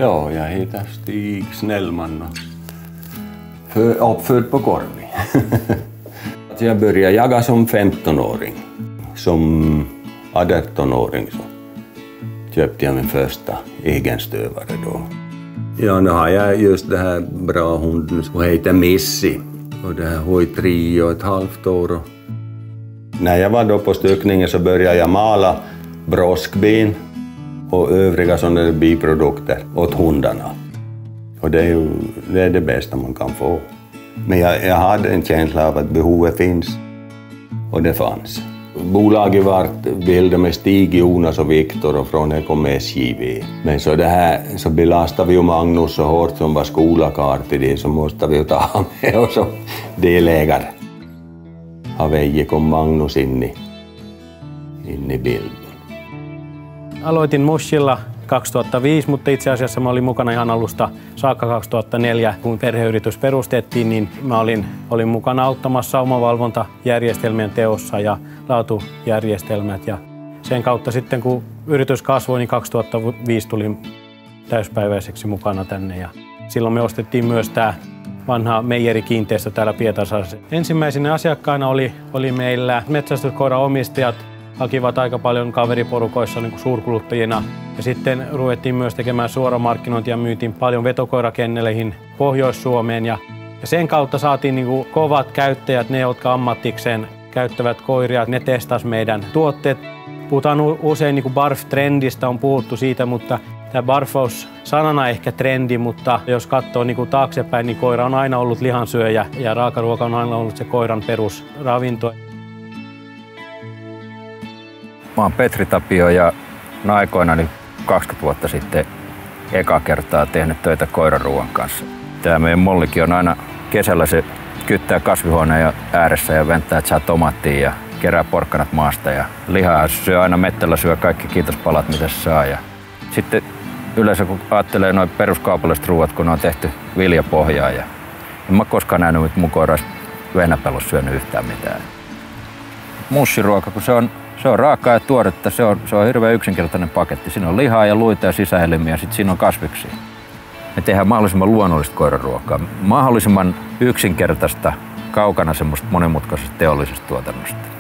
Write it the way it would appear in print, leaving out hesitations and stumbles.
Ja, jag heter Stig Snellman och uppfödd på Korvi. Jag började jaga som 15-åring. Som 18-åring så köpte jag min första egenstövare då. Ja, nu har jag just det här bra hunden som heter Missy. Och det här var i 3,5 år. När jag var då på styckningen så började jag mala broskben och övriga sådana biprodukter åt hundarna. Och det är det bästa man kan få. Men jag hade en känsla av att behovet finns. Och det fanns. Bolaget var bildat med Stig, Jonas och Viktor och från det kom SJV. Men så det här så belastade vi ju Magnus så hårt som var skolakar till det så måste vi ta med oss som delägare. Av Veje kom Magnus in i bilden. Aloitin Mushilla 2005, mutta itse asiassa mä olin mukana ihan alusta saakka 2004. Kun perheyritys perustettiin, niin mä olin mukana auttamassa omavalvontajärjestelmien teossa ja laatujärjestelmät. Ja sen kautta sitten kun yritys kasvoi, niin 2005 tulin täyspäiväiseksi mukana tänne. Ja silloin me ostettiin myös tämä vanha meijerikiinteistö täällä Pietarsaaressa. Ensimmäisenä asiakkaana oli meillä metsästyskoiraomistajat. Hakivat aika paljon kaveriporukoissa niin kuin suurkuluttajina. Ja sitten ruvettiin myös tekemään suoramarkkinointia ja myytiin paljon vetokoirakenneleihin Pohjois-Suomeen. Ja sen kautta saatiin niin kuin kovat käyttäjät, ne jotka ammatikseen käyttävät koiria, ne testas meidän tuotteet. Puhutaan usein niin kuin barf-trendistä, on puhuttu siitä, mutta tämä barfous sanana ehkä trendi, mutta jos katsoo niin kuin taaksepäin, niin koira on aina ollut lihansyöjä ja raakaruoka on aina ollut se koiran perusravinto. Mä oon Petri Tapio ja aikoinani 20 vuotta sitten eka kertaa tehnyt töitä koiraruuan kanssa. Tää meidän mollikin on aina kesällä se kyttää kasvihuoneen ääressä ja venttää, että saa tomaattia ja kerää porkkanat maasta ja lihaa syö aina mettällä, syö kaikki kiitospalat mitä se saa. Ja sitten yleensä kun ajattelee noin peruskaupalliset ruuat, kun ne on tehty viljapohjaa ja en mä koskaan nähnyt, että mun koira olisi vehnäpellossa syönyt yhtään mitään. Mussiruoka, kun se on raakaa ja tuoretta, se on hirveän yksinkertainen paketti. Siinä on lihaa ja luita ja sisäelimiä, sitten siinä on kasviksia. Me tehdään mahdollisimman luonnollista koiraruokaa, mahdollisimman yksinkertaista, kaukana semmoista monimutkaisesta teollisesta tuotannosta.